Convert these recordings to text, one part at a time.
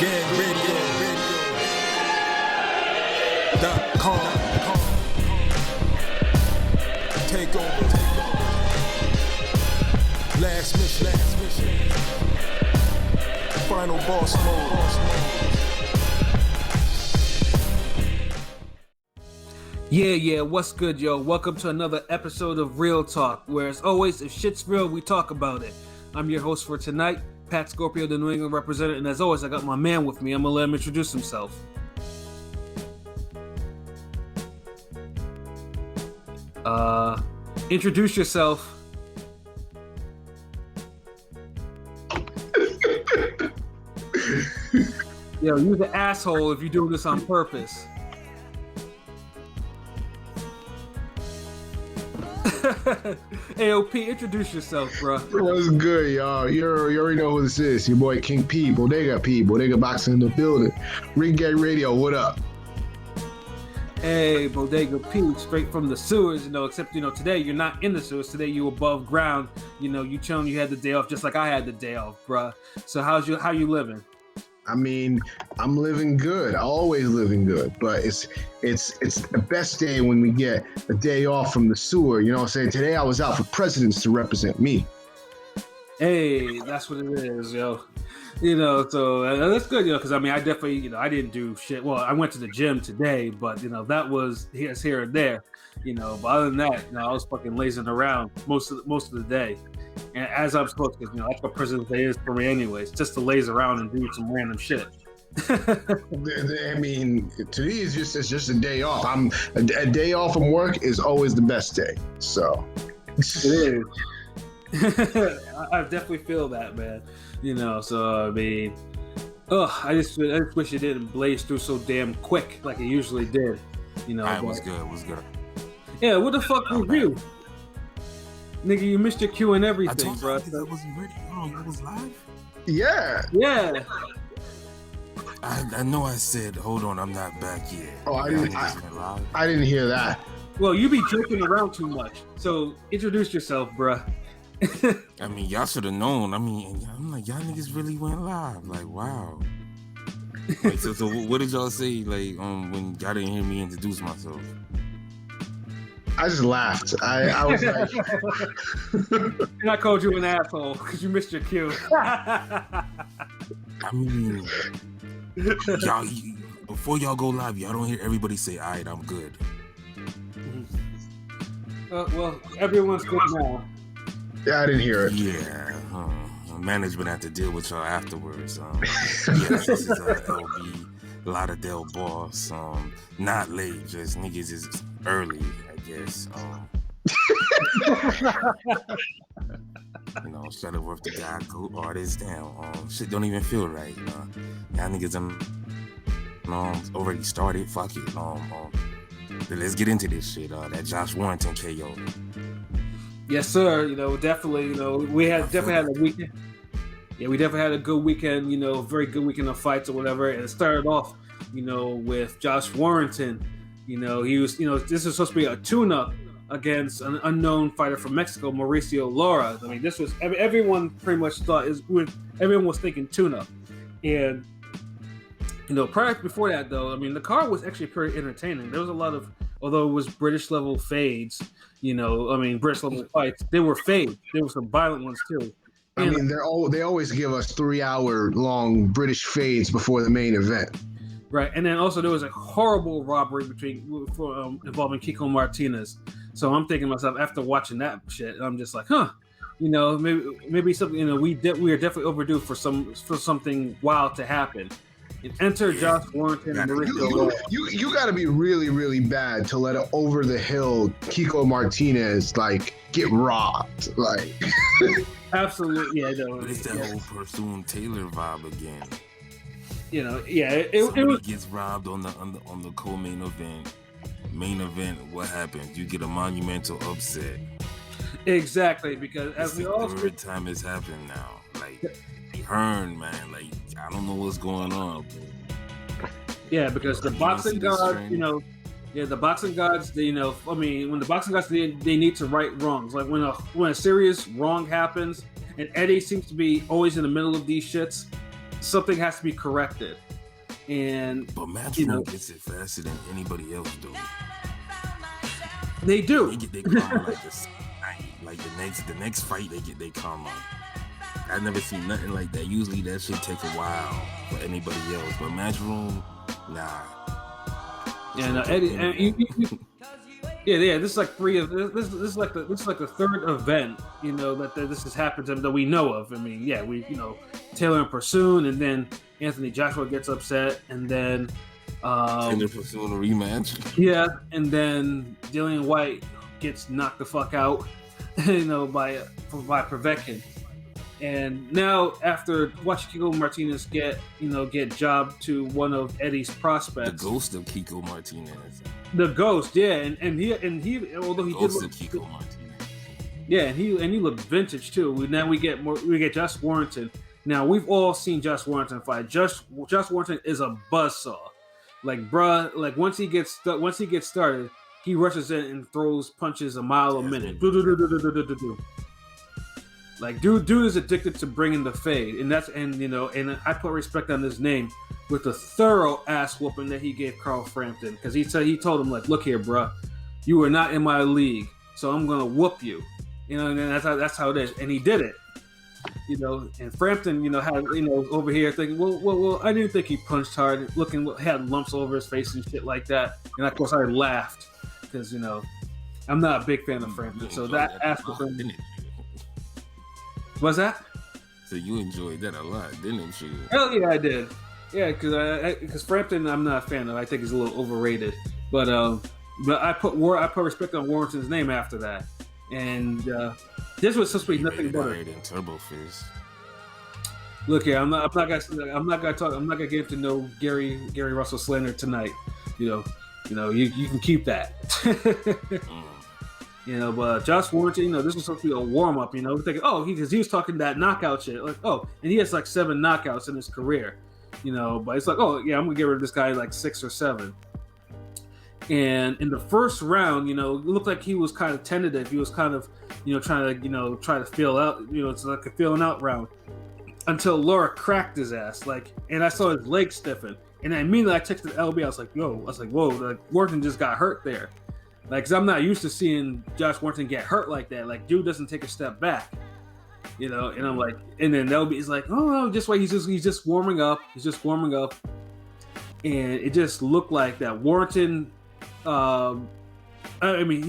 RingGangRadio.com. Take over. Last mission. Final boss mode. Yeah, what's good, yo? Welcome to another episode of Real Talk, where as always, if shit's real, we talk about it. I'm your host for tonight, Pat Scorpio, the New England representative, and as always, I got my man with me. I'm gonna let him introduce himself. Introduce yourself. Yo, you're the asshole if you're doing this on purpose. AOP, introduce yourself, bro. What's good, y'all? You already know who this is. Your boy King P, Bodega Boxing in the building. Ring Gang Radio, what up? Hey, Bodega P, straight from the sewers, except, today you're not in the sewers. Today you above ground. You chilling, you had the day off just like I had the day off, bruh. So how you living? I mean, I'm living good. Always living good. But it's the best day when we get a day off from the sewer. You know what I'm saying? Today I was out for presidents to represent me. Hey, that's what it is, yo. So that's good, because I definitely, I didn't do shit. Well, I went to the gym today, but, that was here and there, but other than that, I was fucking lazing around most of the day. And as I'm supposed to, that's what President's Day is for me anyways, just to laze around and do some random shit. I mean, to me, it's just a day off. A day off from work is always the best day, so. It is. I definitely feel that, man. So I mean, I just wish it didn't blaze through so damn quick like it usually did. Alright, what's good? Yeah, what the fuck was you? Nigga, you missed your cue and everything, bro. I wasn't ready. Oh, you was live? Yeah. I know I said, hold on, I'm not back yet. Oh, I didn't hear that. Well, you be joking around too much. So introduce yourself, bruh. I mean, y'all should have known. I'm like, y'all niggas really went live. Like, wow. Like, so what did y'all say? Like, when y'all didn't hear me introduce myself? I just laughed. I was like, and I called you an asshole because you missed your cue. I mean, y'all, before y'all go live, y'all don't hear everybody say, "All right, I'm good." Well, everyone's good now. Yeah, I didn't hear it. Yeah, management had to deal with y'all afterwards. This is LB, Lauderdale boss. Not late, just niggas is early, I guess. Instead of worth the guy, go artist down. Shit don't even feel right. Y'all niggas already started. Fuck it. Let's get into this shit. That Josh Warrington KO. Yes, sir. Definitely. We definitely had a weekend. Yeah, we definitely had a good weekend. Very good weekend of fights or whatever. And it started off, with Josh Warrington. He was. This was supposed to be a tune-up against an unknown fighter from Mexico, Mauricio Lara. I mean, this was everyone pretty much thought everyone was thinking tune-up, and before that though, the card was actually pretty entertaining. There was a lot of, although it was British level fades, British level fights, they were fades. There were some violent ones too. And, they always give us 3-hour long British fades before the main event. Right, and then also there was a horrible robbery involving Kiko Martinez. So I'm thinking to myself, after watching that shit, I'm just like, maybe something. We are definitely overdue for something wild to happen. And enter Josh Warrington and Mauricio. You got to be really, really bad to let an over the hill Kiko Martinez get robbed. Absolutely, yeah. But it's that whole Pursuing Taylor vibe again. It was gets robbed on the co-main event. Main event, what happens? You get a monumental upset. Exactly, because as we all third time it's happened now. Hearn, man, I don't know what's going on. Yeah, because the boxing gods, the boxing gods, when the boxing gods, they need to right wrongs. Like when a serious wrong happens, and Eddie seems to be always in the middle of these shits. something has to be corrected. And But Matchroom gets it faster than anybody else do. They do. They get their karma like this. Like the next fight, they get their karma. I've never seen nothing like that. Usually that shit take a while for anybody else, but Matchroom, nah. Yeah, no, Eddie, and yeah. This is like this is like the third event, that this has happened to that we know of. I mean, yeah, Taylor and Pursuit, and then Anthony Joshua gets upset, and then Taylor Pursuit a rematch. Yeah, and then Dillian White gets knocked the fuck out, by Povetkin. And now, after watching Kiko Martinez get jobbed to one of Eddie's prospects, the ghost of Kiko Martinez. The ghost, yeah, and he, although he ghost did look, of Kiko Martinez. Yeah, and he looked vintage too. Now we get Josh Warrington. Now we've all seen Josh Warrington fight. Josh Warrington is a buzzsaw. Like, bruh, like once he gets started, he rushes in and throws punches a mile a minute. Like, dude is addicted to bringing the fade, and I put respect on his name with the thorough ass whooping that he gave Carl Frampton, because he told him, like, look here, bruh, you are not in my league, so I'm gonna whoop you, and that's how it is, and he did it, and Frampton, had over here thinking, well, I didn't think he punched hard, had lumps over his face and shit like that, and of course I laughed because I'm not a big fan of Frampton, so that ass whooping. What's that? So you enjoyed that a lot, didn't you? Hell yeah, I did. Yeah, because Frampton, I'm not a fan of. I think he's a little overrated. But I put respect on Warrington's name after that. And this was supposed to be nothing better than Turbo Fist. Look here, I'm not gonna get into no Gary Russell slander tonight. You can keep that. But Josh Warrington, this was supposed to be a warm up. Thinking, because he was talking that knockout shit. Like, and he has like 7 knockouts in his career. But it's like, I'm gonna get rid of this guy like 6 or 7. And in the first round, it looked like he was kind of tentative. He was kind of, trying to feel out. It's like a feeling out round until Laura cracked his ass. Like, and I saw his leg stiffen. And immediately I texted LB. I was like, whoa, like Warrington just got hurt there. Like, cause I'm not used to seeing Josh Warrington get hurt like that. Like, dude doesn't take a step back, And I'm like, and then he's like, just wait. He's just warming up. He's just warming up, and it just looked like that Warrington. He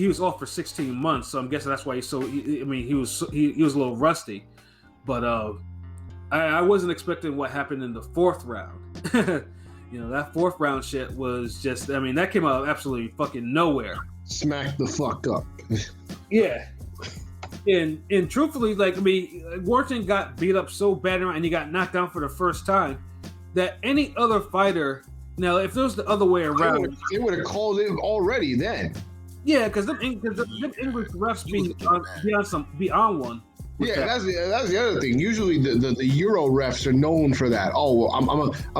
was off for 16 months, so I'm guessing that's why he was a little rusty, but I wasn't expecting what happened in the 4th round. That 4th round shit was just, that came out of absolutely fucking nowhere. Smack the fuck up. Yeah. And truthfully, Warrington got beat up so bad and he got knocked down for the first time that any other fighter, now if it was the other way around, they would have called it already then. Yeah, because them English refs be on one. Yeah, that's the other thing. Usually the Euro refs are known for that. Oh, well, I'm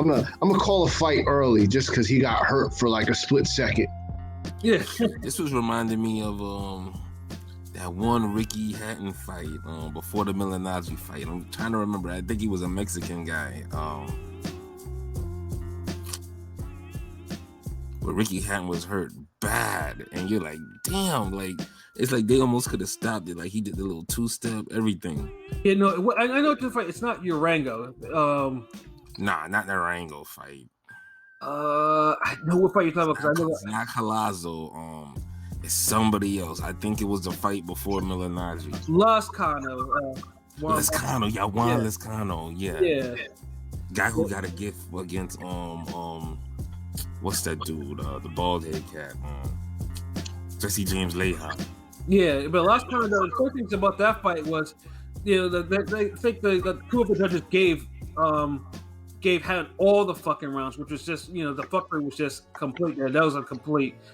gonna call a fight early just because he got hurt for like a split second. Yeah. This was reminding me of that one Ricky Hatton fight before the Milinazzi fight. I'm trying to remember. I think he was a Mexican guy. Where Ricky Hatton was hurt bad, and you're like, damn, like it's like they almost could have stopped it. Like he did the little 2-step, everything. Yeah, no, I know what the fight. It's not Urango. Nah, not the Urango fight. I know what fight you're talking about because I know it's not Calazo. It's somebody else. I think it was the fight before Milinazzi. Lascano. Lascano, Juan Lascano, yeah. Yeah. Guy who got a gift against what's that dude? The bald head cat. Jesse James Leha. Yeah, but Lascano, the cool things about that fight was, they think the 2 of the judges gave Hatton all the fucking rounds, which was just, the fuckery was just complete. Yeah, that was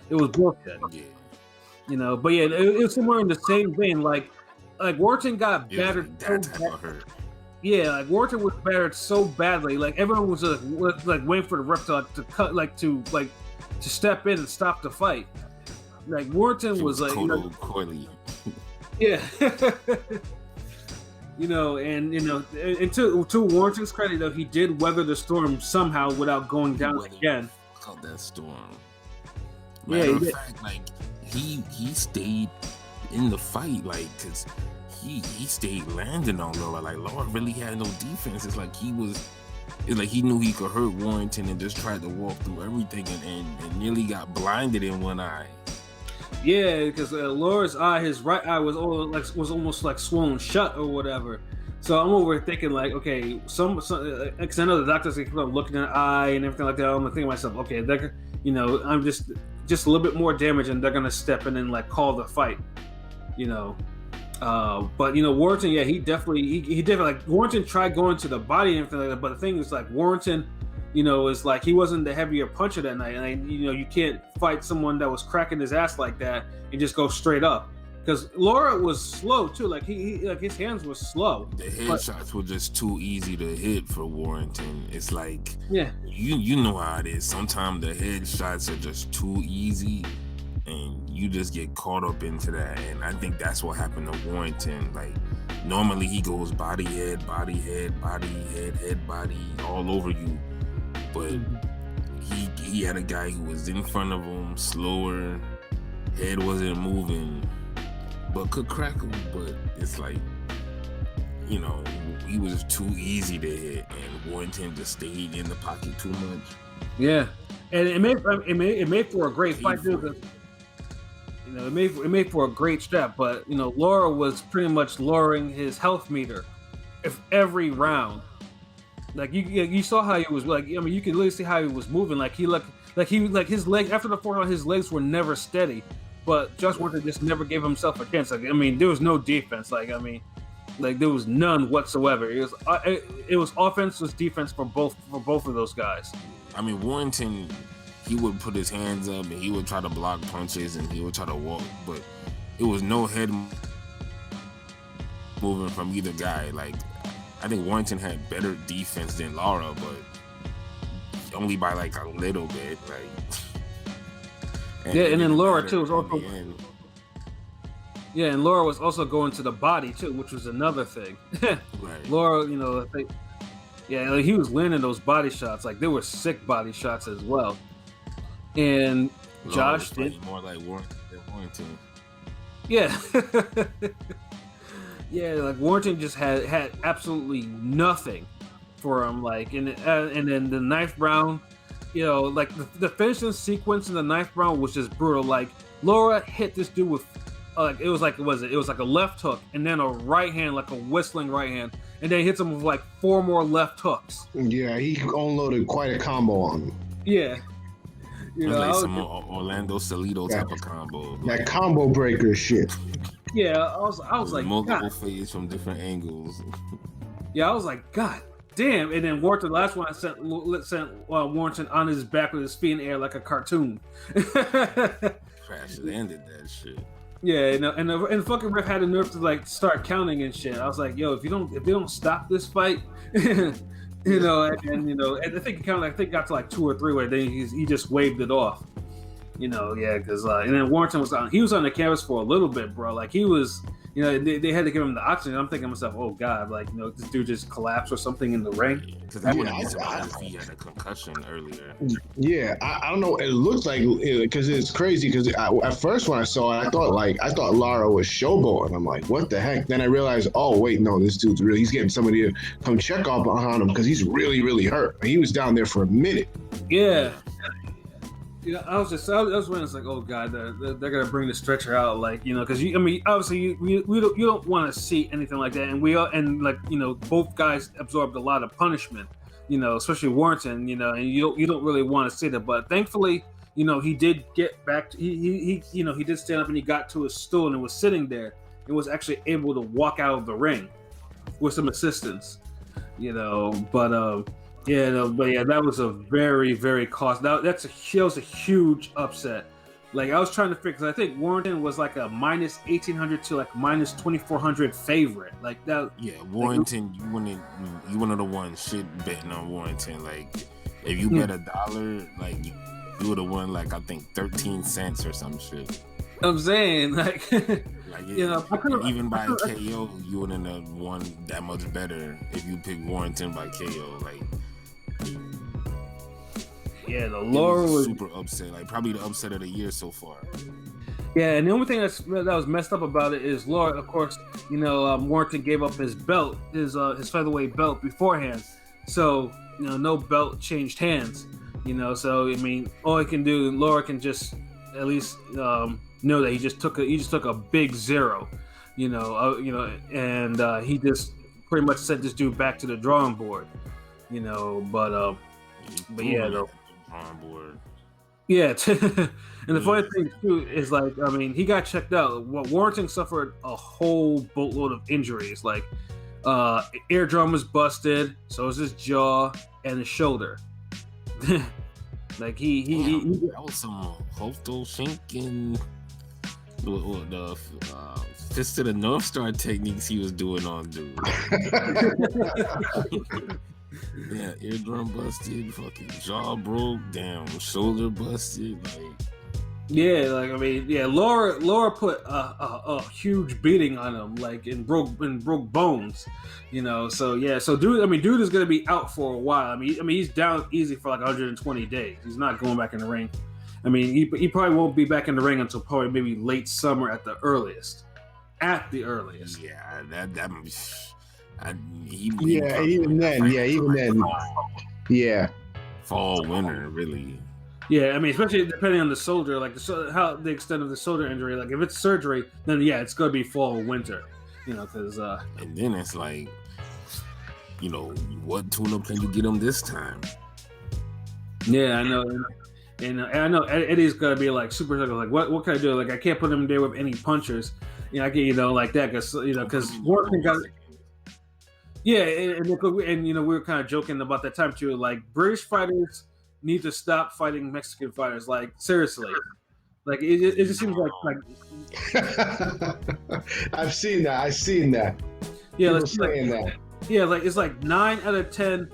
it was bullshit. Yeah. But yeah, it was somewhere in the same vein. Like Warrington got battered so bad. Yeah, like Warrington was battered so badly. Like everyone was like waiting for the ref to cut, to step in and stop the fight. Like Warrington was like, Coily. Yeah. And to Warrington's credit, though, he did weather the storm somehow without going down again. Called that storm. Yeah, Matter of fact, like he stayed in the fight, like, cause he stayed landing on Lara. Like Lara really had no defense. It's like he knew he could hurt Warrington and just tried to walk through everything and nearly got blinded in one eye. Yeah, because Laura's eye, his right eye was almost like swollen shut or whatever. So I'm over thinking like, okay, because I know the doctors keep on looking at the eye and everything like that. I'm thinking to myself, okay, I'm just a little bit more damage, and they're gonna step in and like call the fight, But Warrington, yeah, he definitely like Warrington tried going to the body and everything like that. But the thing is, like Warrington, is like he wasn't the heavier puncher that night, and you can't fight someone that was cracking his ass like that and just go straight up. Because Lara was slow too, like he like his hands were slow. The headshots were just too easy to hit for Warrington. It's like, yeah, you know how it is. Sometimes the headshots are just too easy, and you just get caught up into that. And I think that's what happened to Warrington. Like normally he goes body head, body head, body head, head body, all over you, but he had a guy who was in front of him, slower, head wasn't moving, but could crack him. But it's like, he was too easy to hit, and Warrington just stayed in the pocket too much. Yeah, and it made for a great fight too. It made for a great step, but Lara was pretty much lowering his health meter, every round. Like you saw how he was like. I mean, you could literally see how he was moving. Like his legs after the fourth round, his legs were never steady. But Josh Warrington just never gave himself a chance. Like, I mean, there was no defense. Like, I mean, like there was none whatsoever. It was offense, was defense for both of those guys. I mean, Warrington, he would put his hands up and he would try to block punches and he would try to walk, but it was no head moving from either guy. Like, I think Warrington had better defense than Lara, but only by like a little bit. Like. And then Lara too was also. Yeah, and Lara was also going to the body too, which was another thing. Right. Lara, like he was landing those body shots. Like there were sick body shots as well. And Lara Josh did more like Warrington. Yeah. Yeah, like Warrington just had absolutely nothing for him. Like, and then the ninth round. Like the finishing sequence in the ninth round was just brutal. Like Lara hit this dude with, it was like a left hook and then a right hand, like a whistling right hand, and then he hits him with like 4 more left hooks. Yeah, he unloaded quite a combo on him. Yeah, like some Orlando Salido type of combo. That combo breaker shit. Yeah, I was like multiple fades from different angles. Yeah, I was like, God damn. And then Warrington, the last one I sent Warrington on his back with his feet in the air like a cartoon. Crash landed that shit. Yeah, and the fucking ref had the nerve to like start counting and shit. I was like, yo, if they don't stop this fight, and I think he counted. I think got to like 2 or 3 where then he just waved it off. Because and then Warrington was on the canvas for a little bit, bro. Like he was. They had to give him the oxygen. I'm thinking to myself, oh God, like, this dude just collapsed or something in the ring. Because that would have been surprised if he had a concussion earlier. Yeah, I don't know. It looks like, because it's crazy, because at first when I saw it, I thought Lara was showboating. I'm like, what the heck? Then I realized, oh, wait, no, this dude's he's getting somebody to come check up on him because he's really, really hurt. He was down there for a minute. Yeah. I was when it's like, oh God, they're gonna bring the stretcher out, like, because obviously you don't want to see anything like that, and both guys absorbed a lot of punishment, especially Warrington, and you don't really want to see that, but thankfully, he did get back. He did stand up and he got to his stool and was sitting there and was actually able to walk out of the ring with some assistance, that was a very, very that was a huge upset. Like I was trying to figure, because I think Warrington was like a minus 1,800 to like minus 2,400 favorite. Like that. Yeah, Warrington, you one of the ones shit betting on Warrington. Like if you bet $1, like you would have won like I think 13 cents or some shit. I'm saying, like, Like, you know, I could've- even by KO, you wouldn't have won that much better if you picked Warrington by KO. Like, yeah, the it Laura was a was super upset. Like, probably the upset of the year so far. Yeah, and the only thing that was messed up about it is Laura. Of course, you know, Warrington gave up his belt, his featherweight belt beforehand, so you know, no belt changed hands. You know, so I mean, all he can do, Laura can just at least know that he just took a big zero. You know, and he just pretty much sent this dude back to the drawing board. You know, but yeah, though. Drawing board. Yeah, and the funny thing too is, like, I mean, he got checked out. Well, Warrington suffered a whole boatload of injuries. Like, eardrum was busted, so was his jaw and his shoulder. Like That was some Hosto Shink and the Fist of the North Star techniques he was doing on dude. Yeah, eardrum busted, fucking jaw broke, damn, shoulder busted, like. Yeah, like, I mean, yeah, Laura put a huge beating on him, like, and broke bones, you know. So yeah, so dude is gonna be out for a while. I mean, he's down easy for like 120 days. He's not going back in the ring. I mean, he probably won't be back in the ring until probably maybe late summer at the earliest. At the earliest. Yeah, even then. Yeah. Fall, winter, really. Yeah, I mean, especially depending on the shoulder, like how the extent of the shoulder injury. Like, if it's surgery, then yeah, it's gonna be fall or winter, you know, because and then it's like, you know, what tune-up can you get him this time? Yeah, I know, and I know Eddie's gonna be like super like, what can I do? Like, I can't put him there with any punchers, you know, I get, you know, like that, because Warrington got. Yeah, and you know, we were kind of joking about that time too. Like, British fighters need to stop fighting Mexican fighters. Like, seriously, like it just seems like I've seen that. Yeah, People saying that. Yeah, like it's like 9 out of 10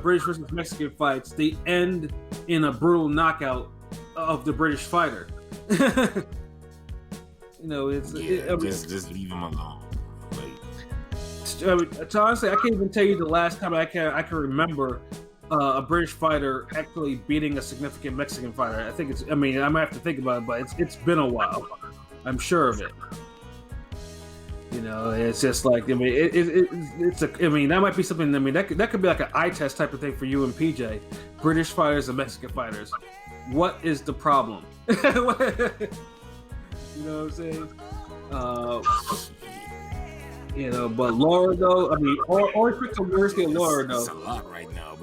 British versus Mexican fights, they end in a brutal knockout of the British fighter. You know, it's just leave him alone. I mean, honestly, I can't even tell you the last time I can remember a British fighter actually beating a significant Mexican fighter. I think I might have to think about it, but it's been a while. I'm sure of it. You know, it's just like, I mean, I mean, that might be something. I mean, that could be like an eye test type of thing for you and PJ. British fighters and Mexican fighters. What is the problem? You know what I'm saying? You know, but Laura though, I mean, or pick the worst in Laura though. It's a lot right now,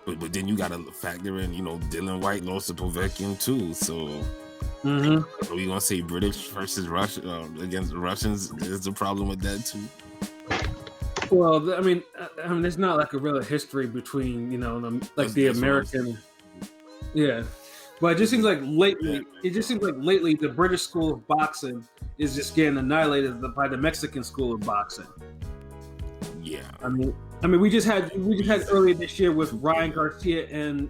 but then you gotta factor in, you know, Dylan White lost to Povetkin too. So, are we gonna say British versus Russia against the Russians? Is the problem with that too? Well, I mean, there's not like a real history between, you know, the American. Yeah. But it just seems like lately, the British school of boxing is just getting annihilated by the Mexican school of boxing. Yeah. I mean, we just had earlier this year with Ryan Garcia and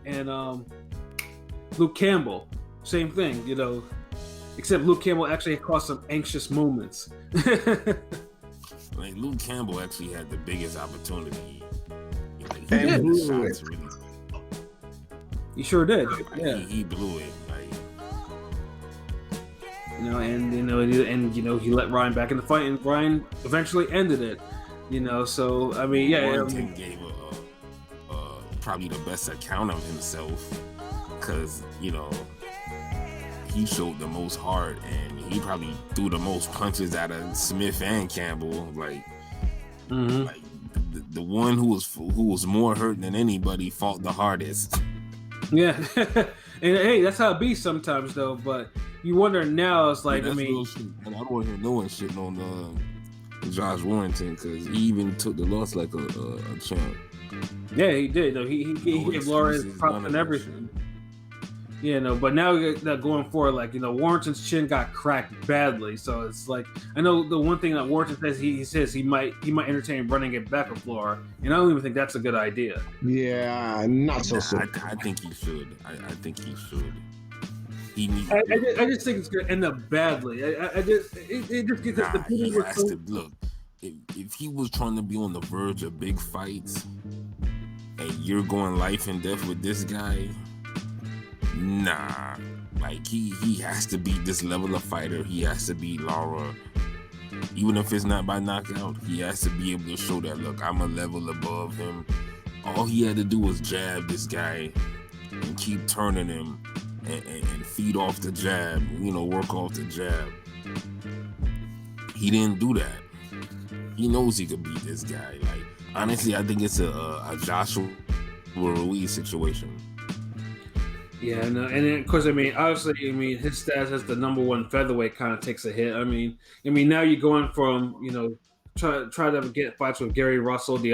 Luke Campbell. Same thing, you know, except Luke Campbell actually caused some anxious moments. Like, Luke Campbell actually had the biggest opportunity. Like, he had blew the it. shots really. He sure did. Like, Yeah. he blew it. Like, you know, and he let Ryan back in the fight, and Ryan eventually ended it. You know, so I mean, yeah. Warrington gave probably the best account of himself, because, you know, he showed the most heart, and he probably threw the most punches out of Smith and Campbell. Like, like the one who was more hurt than anybody fought the hardest. Yeah, and hey, that's how it be sometimes, though. But you wonder now. It's like, Yeah, I that's mean, real shit. And I don't want to hear no one shitting on Josh Warrington, because he even took the loss like a champ. yeah, he did. Though he gave Laura his excuses, props none and of that everything. Yeah, no, but now that going forward, like, you know, Warrington's chin got cracked badly, so it's like, I know the one thing that Warrington says he might entertain running it back with Laura, and I don't even think that's a good idea. Yeah, not so soon. I think he should. I think he should. He need. I just think it's gonna end up badly. I just it just gets the He people has to look. If he was trying to be on the verge of big fights, and you're going life and death with this guy, nah. Like he has to be this level of fighter. He has to be Lara. Even if it's not by knockout, he has to be able to show that, look, I'm a level above him. All he had to do was jab this guy and keep turning him and feed off the jab, work off the jab. He didn't do that. He knows he could beat this guy. Like, honestly, I think it's a Joshua Ruiz situation. Yeah, no, and then, of course, obviously, his status as the number one featherweight kind of takes a hit. I mean, now you're going from, try to get fights with Gary Russell, the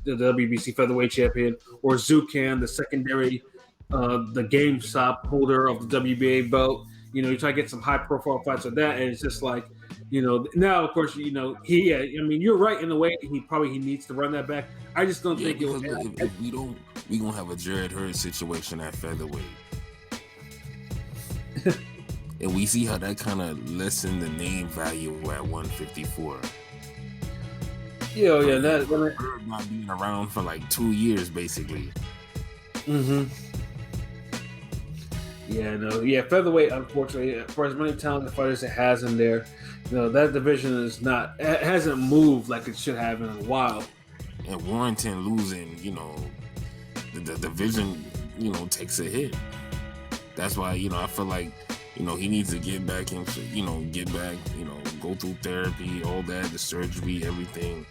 WBC featherweight champion, or Zucan, the secondary, the GameStop holder of the WBA belt. You try to get some high profile fights with that, and it's just like, now of course, you're right in the way he needs to run that back. I just don't think it was. If we don't, we gonna have a Jared Hurd situation at featherweight. And we see how that kind of lessened the name value at 154. Yeah, Hurd not being around for like 2 years, basically. Mm-hmm. Yeah, featherweight, unfortunately, for as many talented fighters it has in there, that division hasn't moved like it should have in a while. And Warrington losing, the division, takes a hit. That's why, I feel like, he needs to get back into, go through therapy, all that, the surgery, everything.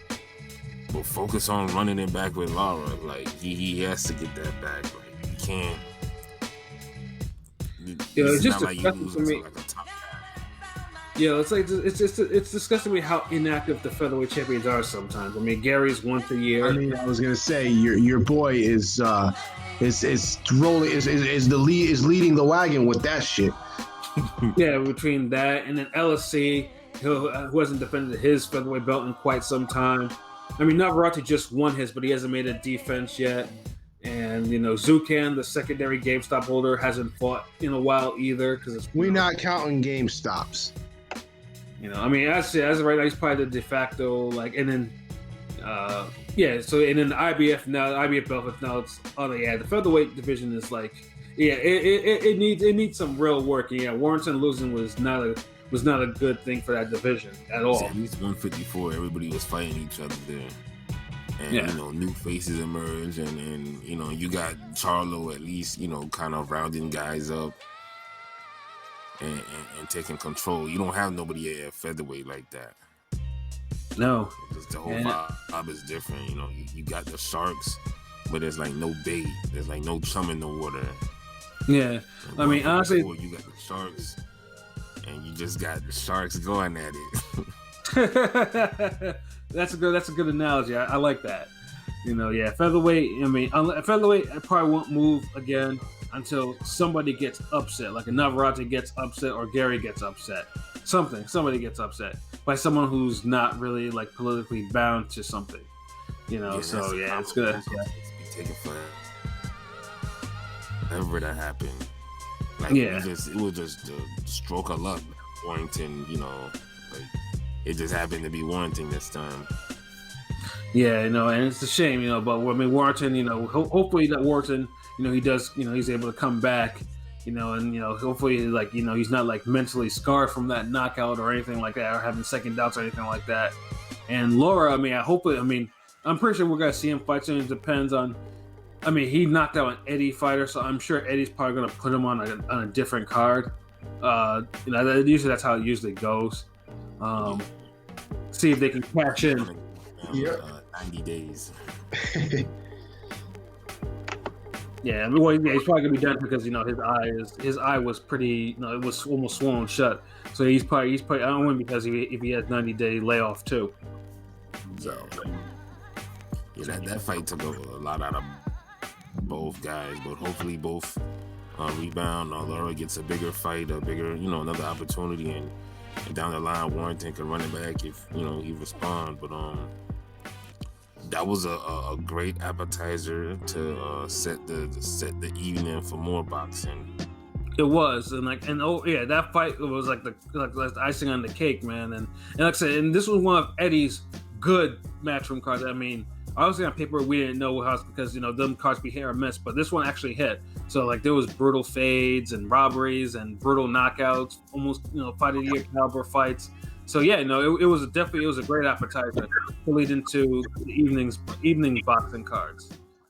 But focus on running it back with Lara. Like, he has to get that back. Like, he can't. It's just disgusting to me. It's disgusting to me how inactive the featherweight champions are sometimes. Gary's once a year. I was gonna say your boy is rolling is leading the wagon with that shit. Yeah, between that and then LSC, who hasn't defended his featherweight belt in quite some time. Navarrete just won his, but he hasn't made a defense yet. And Zucan, the secondary GameStop holder, hasn't fought in a while either we're not counting GameStops. As of right now, he's probably the de facto and then and then the IBF now, the IBF belt now the featherweight division is it needs some real work. And Warrington losing was not a good thing for that division at all. At least 154, everybody was fighting each other there. And, new faces emerge, and you got Charlo at least, kind of rounding guys up and taking control. You don't have nobody at featherweight like that. No. Just the whole vibe is different. You got the sharks, but there's no bait. There's no chum in the water. Yeah. Honestly, you got the sharks, and you just got the sharks going at it. That's a good analogy. I like that. Featherweight. Featherweight probably won't move again until somebody gets upset, like a Navarrete gets upset or Gary gets upset. Somebody gets upset by someone who's not really politically bound to something. It's good. Be taking forever to happen. It was just a stroke of luck. Warrington, it just happened to be Warrington this time. Yeah, and it's a shame, but Warrington, hopefully that Warrington, he does, he's able to come back, and hopefully, he's not mentally scarred from that knockout or anything like that, or having second doubts or anything like that. And Lara, I'm pretty sure we're gonna see him fight soon. It depends on, he knocked out an Eddie fighter, so I'm sure Eddie's probably gonna put him on a different card. Usually that's how it usually goes. See if they can cash in. 90 days. Yeah, he's probably gonna be done because his eye was pretty, it was almost swollen shut. So he's probably I don't win because if he has 90-day layoff too. So that fight took a lot out of both guys, but hopefully both rebound. Lara gets a bigger fight, another opportunity, and down the line Warrington can run it back if he respond. But that was a great appetizer to set the evening for more boxing. It was, and oh yeah, that fight was like the icing on the cake, man. And like I said, and this was one of Eddie's good matchroom cards. I mean, obviously on paper we didn't know how, because them cards be hit or miss, but this one actually hit. So like there was brutal fades and robberies and brutal knockouts, almost fight of the year caliber fights. So yeah, it was a great appetizer to lead into the evening boxing cards.